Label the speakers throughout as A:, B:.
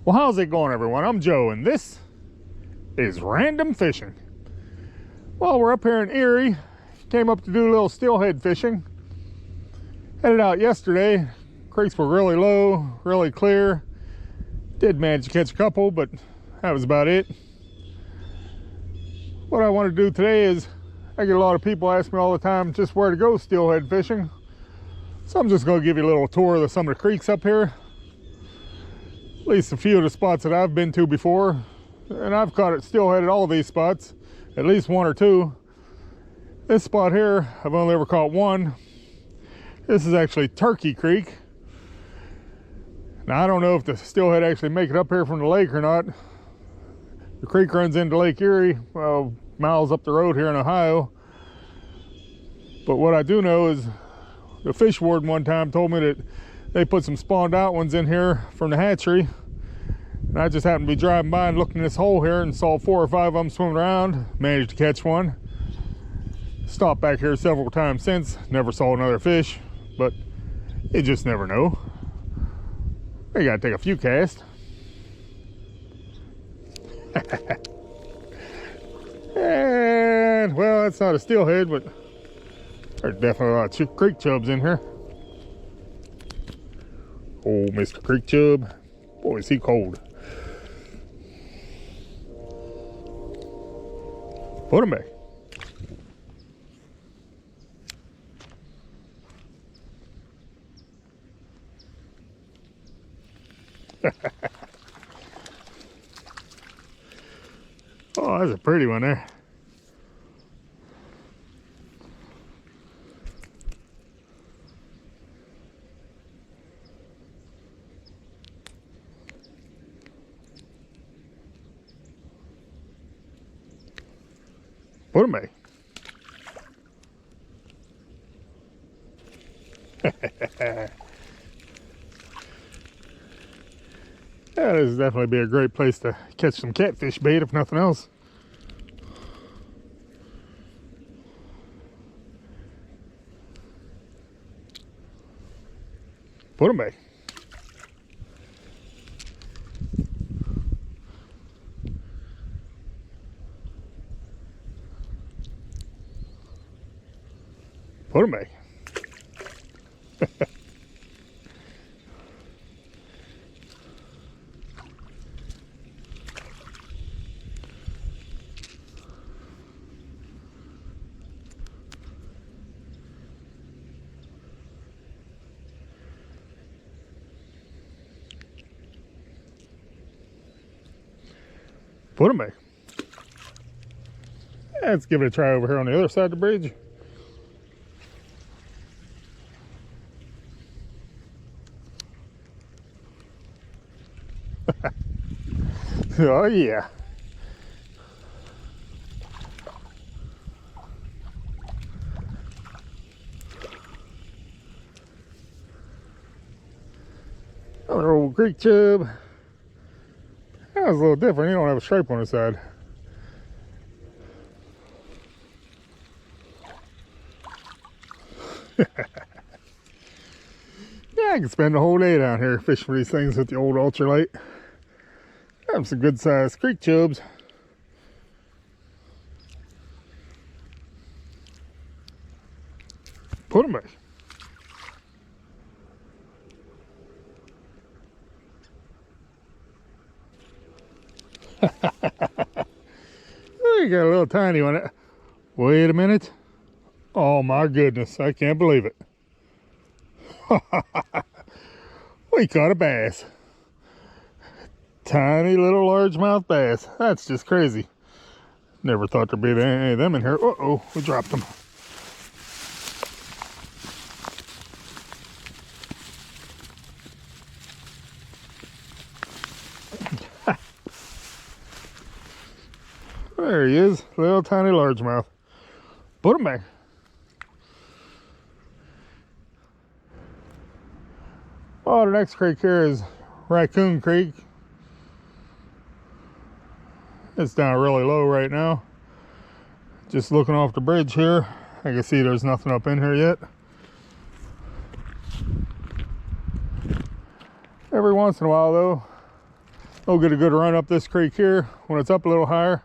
A: Well, how's it going, everyone? I'm Joe, and this is Random Fishing. Well, we're up here in Erie. Came up to do a little steelhead fishing. Headed out yesterday. Creeks were really low, really clear. Did manage to catch a couple, but that was about it. What I want to do today is, I get a lot of people ask me all the time just where to go steelhead fishing. So I'm just going to give you a little tour of some of the creeks up here. At least a few of the spots that I've been to before. And I've caught it steelhead at all of these spots. At least one or two. This spot here, I've only ever caught one. This is actually Turkey Creek. Now I don't know if the steelhead actually make it up here from the lake or not. The creek runs into Lake Erie, well, miles up the road here in Ohio. But what I do know is the fish warden one time told me that they put some spawned out ones in here from the hatchery. And I just happened to be driving by and looking in this hole here and saw 4 or 5 of them swimming around. Managed to catch one. Stopped back here several times since. Never saw another fish, but you just never know. You gotta take a few casts. And well, that's not a steelhead, but there's definitely a lot of creek chubs in here. Oh, Mr. Creek Chub. Boy, is he cold. Put him back. Oh, that's a pretty one there. Put him back. Yeah, this would definitely be a great place to catch some catfish bait, if nothing else. Put them back. Put them back. Put them back. Let's give it a try over here on the other side of the bridge. Oh yeah. Another old creek chub. That was a little different. You don't have a stripe on the side. Yeah, I can spend the whole day down here fishing for these things with the old ultralight. Have some good sized creek chubs. Put them back. Oh, you got a little tiny one. Wait a minute. Oh my goodness, I can't believe it. We caught a bass. Tiny little largemouth bass. That's just crazy. Never thought there'd be any of them in here. Uh-oh, we dropped them. There he is, little tiny largemouth. Put him back. Oh, the next creek here is Raccoon Creek. It's down really low right now. Just looking off the bridge here, I can see there's nothing up in here yet. Every once in a while though, I'll get a good run up this creek here when it's up a little higher.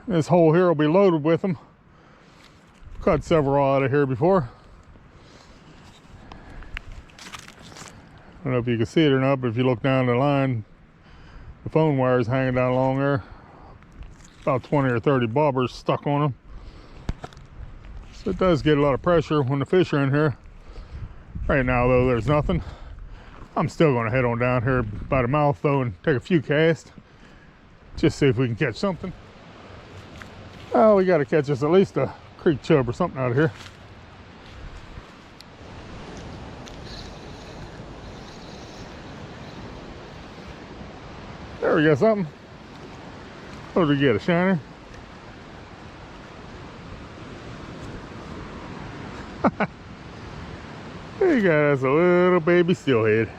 A: This hole here will be loaded with them. Caught several out of here before. I don't know if you can see it or not, but if you look down the line, the phone wire is hanging down along there. About 20 or 30 bobbers stuck on them. So it does get a lot of pressure when the fish are in here. Right now though, there's nothing. I'm still going to head on down here by the mouth though and take a few casts. Just see if we can catch something. Oh, we got to catch us at least a creek chub or something out of here. There we got something. What did we get? A shiner? There you go. That's a little baby steelhead.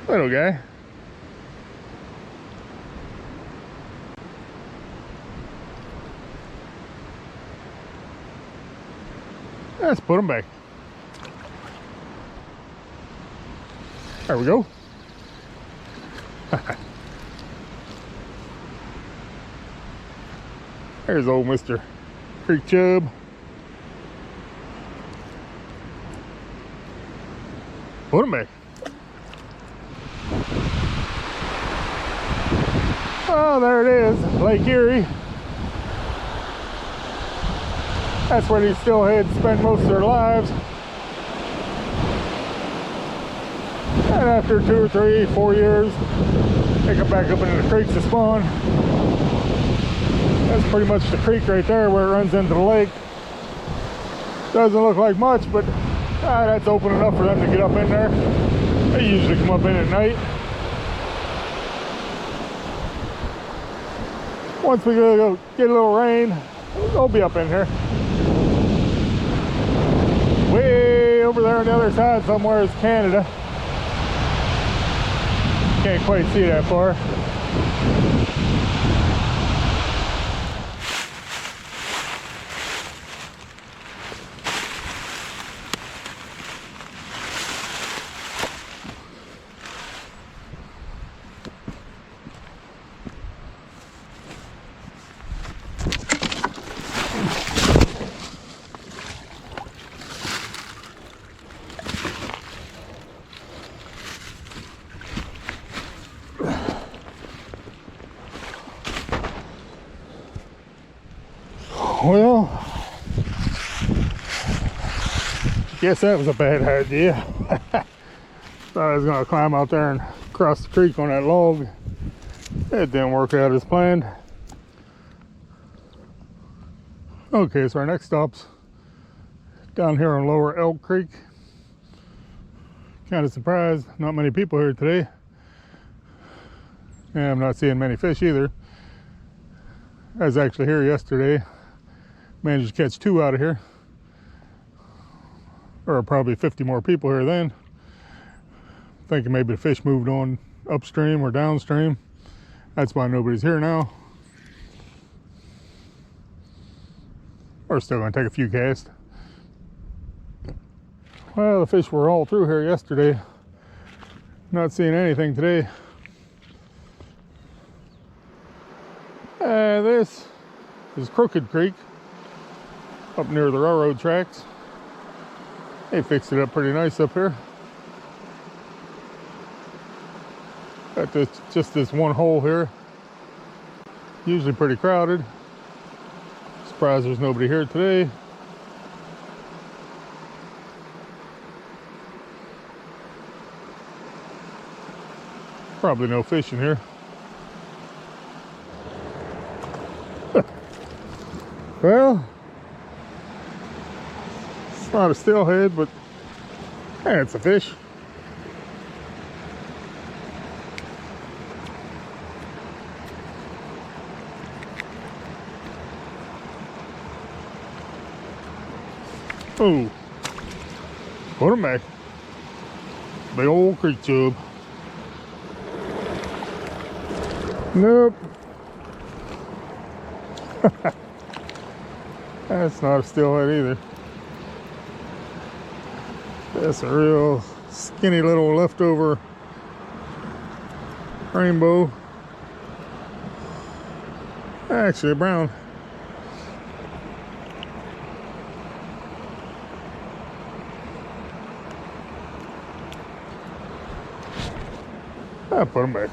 A: Little guy. Let's put him back. There we go. There's old Mr. Creek chub. Put him back. Oh, there it is, Lake Erie. That's where these steelheads spend most of their lives. And after 2 or 3, 4 years, they come back up into the creeks to spawn. That's pretty much the creek right there where it runs into the lake. Doesn't look like much, but that's open enough for them to get up in there. They usually come up in at night. Once we go get a little rain, they'll be up in here. Way over there on the other side somewhere is Canada. Can't quite see that far. Well, guess that was a bad idea. Thought I was going to climb out there and cross the creek on that log. It didn't work out as planned. Okay, so our next stop's down here on lower Elk Creek. Kind of surprised, not many people here today. And I'm not seeing many fish either. I was actually here yesterday. Managed to catch 2 out of here. There were probably 50 more people here then. Thinking maybe the fish moved on upstream or downstream. That's why nobody's here now. We're still going to take a few casts. Well, the fish were all through here yesterday. Not seeing anything today. This is Crooked Creek, up near the railroad tracks. They fixed it up pretty nice up here. Got just this one hole here. Usually pretty crowded. Surprised there's nobody here today. Probably no fish in here. Well, it's not a steelhead, but it's a fish. Oh, put him back. Big old creek chub. Nope. That's not a steelhead either. That's a real skinny little leftover rainbow. Actually, a brown. I'll put them back.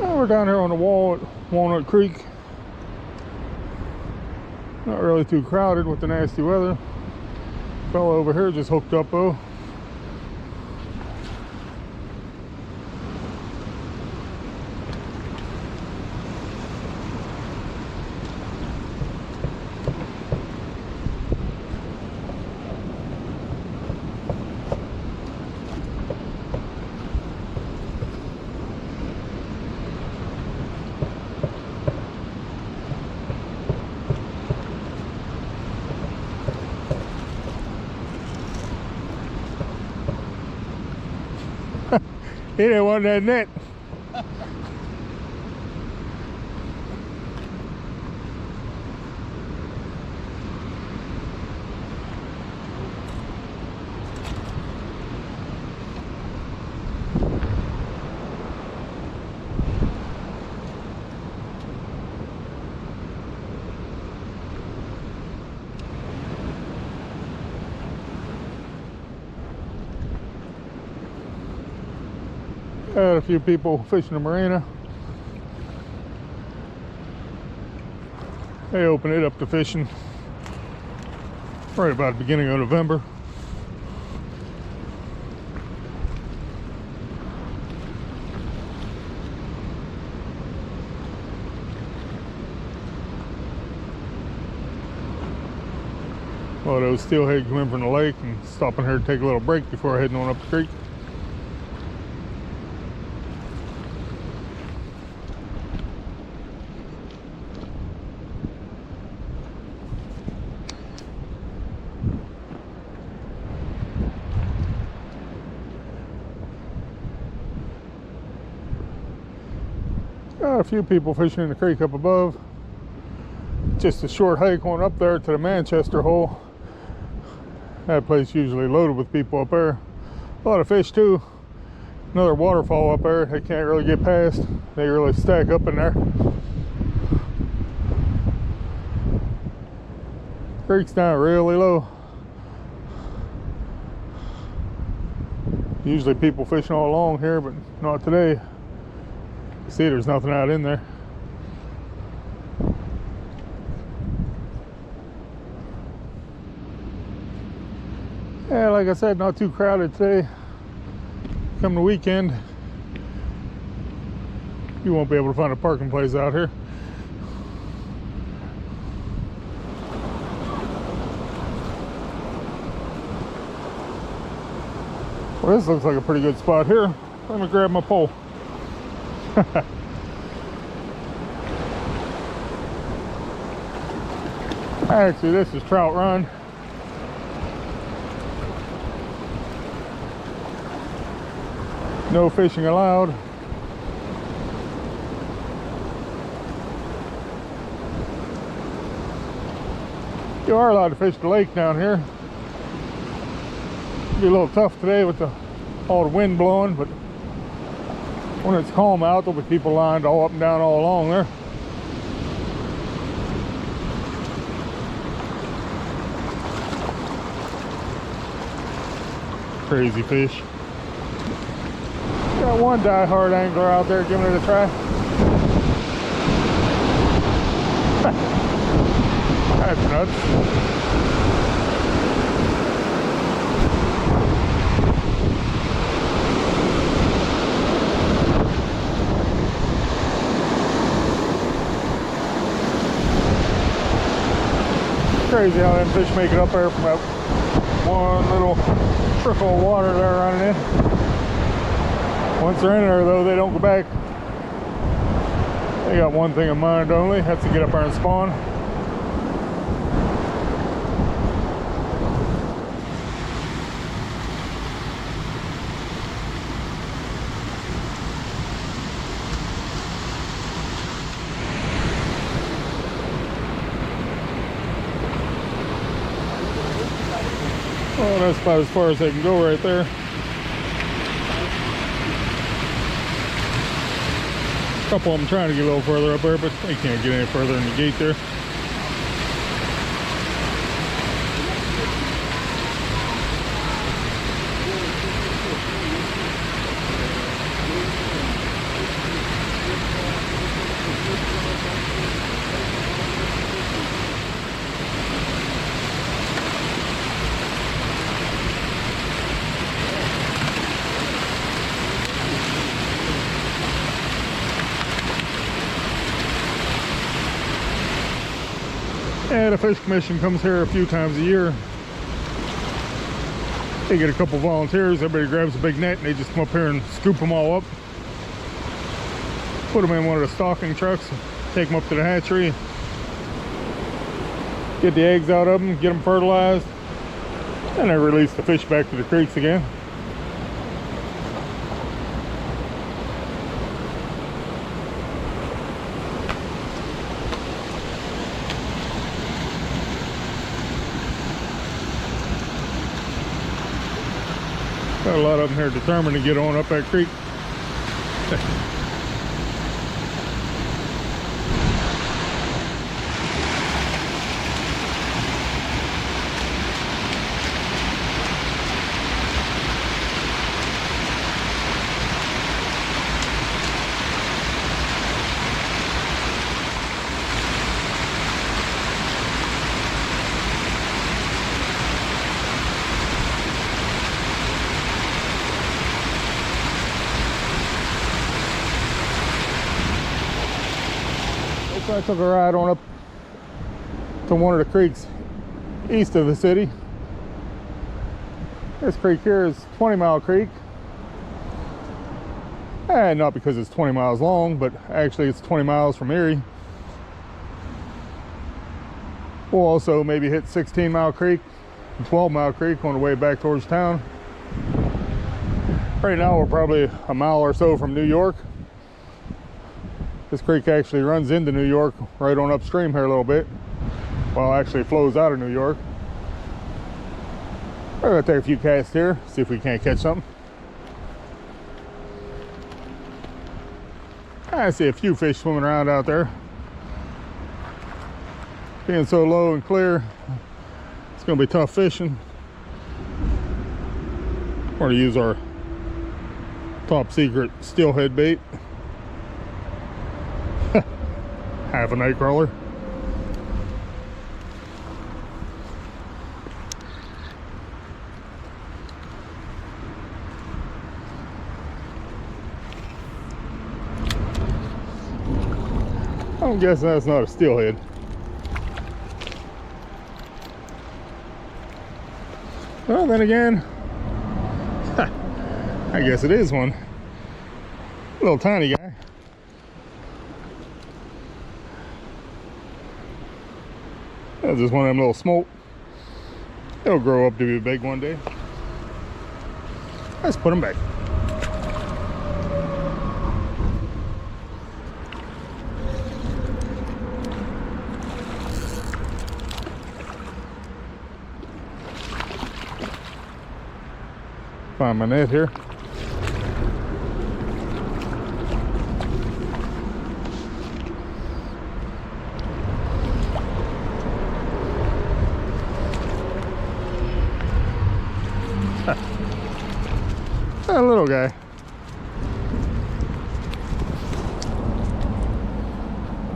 A: Now we're down here on the wall at Walnut Creek. Not really too crowded with the nasty weather. Fellow over here just hooked up though. He didn't want that net. Had a few people fishing the marina. They open it up to fishing right about the beginning of November. Well, those steelhead come in from the lake and stopping here to take a little break before heading on up the creek. Got a few people fishing in the creek up above. Just a short hike on up there to the Manchester hole. That place usually loaded with people up there. A lot of fish too. Another waterfall up there. They can't really get past. They really stack up in there. Creek's down really low. Usually people fishing all along here, but not today. See, there's nothing out in there. Yeah, like I said, not too crowded today. Come the weekend, you won't be able to find a parking place out here. Well, this looks like a pretty good spot here. Let me grab my pole. Actually, this is Trout Run. No fishing allowed. You are allowed to fish the lake down here. Be a little tough today with all the wind blowing, but when it's calm out, there'll be people lined all up and down all along there. Crazy fish. Got one die-hard angler out there giving it a try. That's nuts. Crazy how them fish make it up there from that one little trickle of water there running in. Once they're in there though, they don't go back. They got one thing in mind only, that's to get up there and spawn. Well, that's about as far as they can go right there. A couple of them trying to get a little further up there, but they can't get any further in the gate there. Yeah, the Fish Commission comes here a few times a year. They get a couple volunteers, everybody grabs a big net and they just come up here and scoop them all up. Put them in one of the stocking trucks, take them up to the hatchery, get the eggs out of them, get them fertilized, and they release the fish back to the creeks again. Got a lot of them here determined to get on up that creek. So I took a ride on up to one of the creeks east of the city. This creek here is 20 Mile Creek. And not because it's 20 miles long, but actually it's 20 miles from Erie. We'll also maybe hit 16 Mile Creek and 12 Mile Creek on the way back towards town. Right now we're probably a mile or so from New York. This creek actually runs into New York right on upstream here a little bit. Well, actually flows out of New York. We're gonna take a few casts here, see if we can't catch something. I see a few fish swimming around out there. Being so low and clear, it's gonna be tough fishing. We're gonna use our top secret steelhead bait. Half a night crawler. I'm guessing that's not a steelhead. Well, then again, I guess it is one. Little tiny guy. That's just one of them little smoke. It'll grow up to be big one day. Let's put them back. Find my net here. That little guy.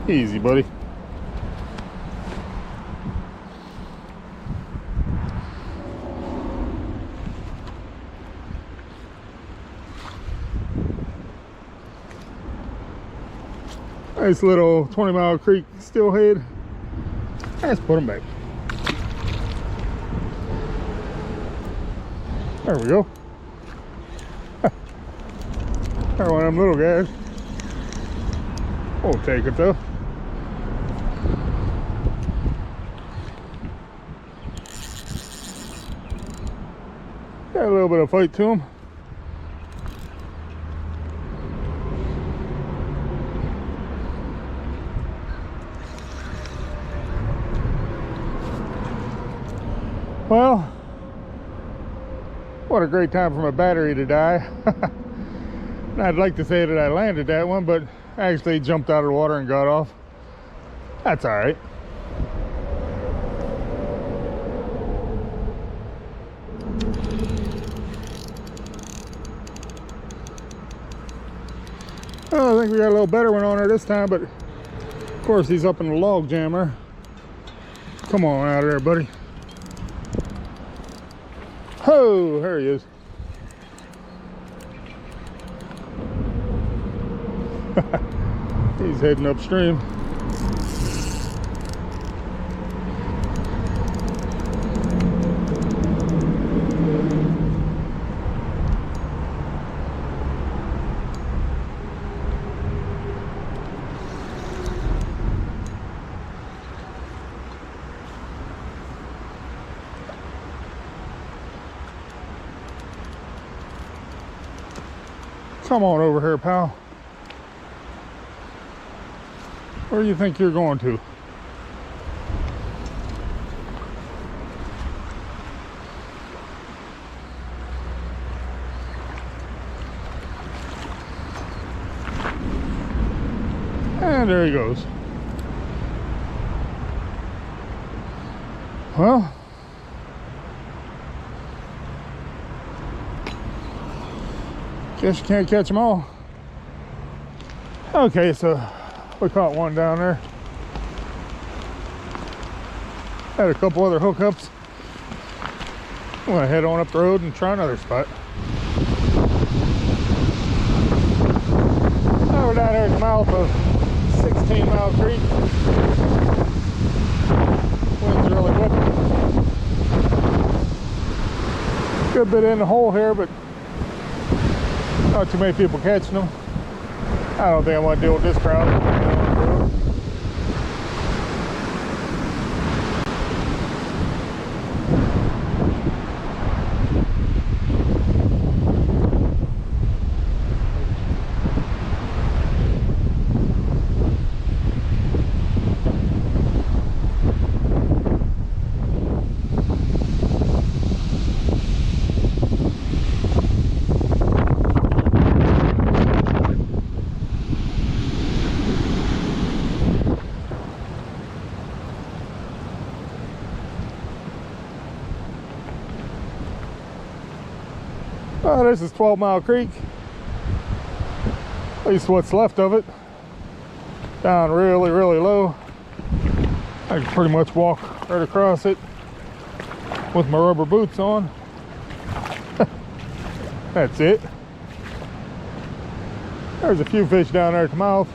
A: Easy, buddy. Nice little 20 Mile Creek steelhead. Let's put them back. There we go. They're one of them little guys. We'll take it though. Got a little bit of fight to them. Well, What a great time for my battery to die. I'd like to say that I landed that one, but actually jumped out of the water and got off. That's all right. Oh, I think we got a little better one on there this time, but of course he's up in the log jammer. Come on out of there, buddy. Oh, there he is. He's heading upstream. Come on over here, pal. Where do you think you're going to? And there he goes. Well, guess you can't catch them all. Okay, so we caught one down there. Had a couple other hookups. I'm gonna head on up the road and try another spot. Now we're down here at the mouth of 16 Mile Creek. Wind's really whipping. Good bit in the hole here, but not too many people catching them. I don't think I want to deal with this crowd. Oh, this is 12 Mile Creek. At least what's left of it. Down really, really low. I can pretty much walk right across it with my rubber boots on. That's it. There's a few fish down there at the mouth.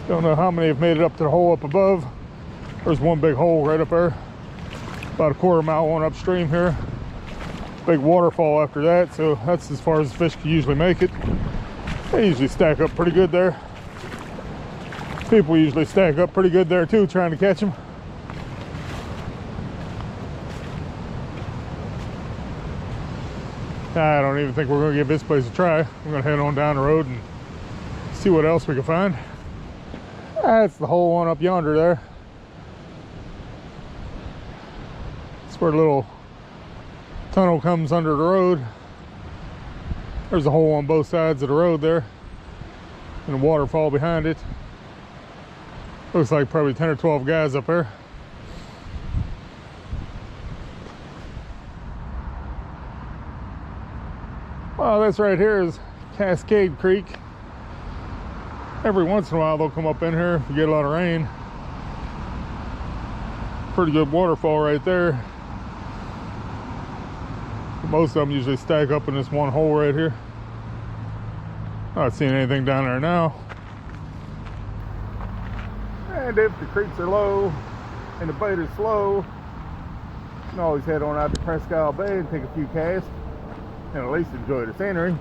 A: Don't know how many have made it up to the hole up above. There's one big hole right up there. About a quarter mile on upstream here. Big waterfall after that, so that's as far as the fish can usually make it. They usually stack up pretty good there. People usually stack up pretty good there too, trying to catch them. I don't even think we're going to give this place a try. We're going to head on down the road and see what else we can find. That's the hole one up yonder there. It's where the little tunnel comes under the road. There's a hole on both sides of the road there and a waterfall behind it. Looks like probably 10 or 12 guys up there. Well, this right here is Cascade Creek. Every once in a while they'll come up in here if you get a lot of rain. Pretty good waterfall right there. Most of them usually stack up in this one hole right here. Not seeing anything down there now. And if the creeks are low and the bait is slow, you can always head on out to Presque Isle Bay and take a few casts and at least enjoy the scenery.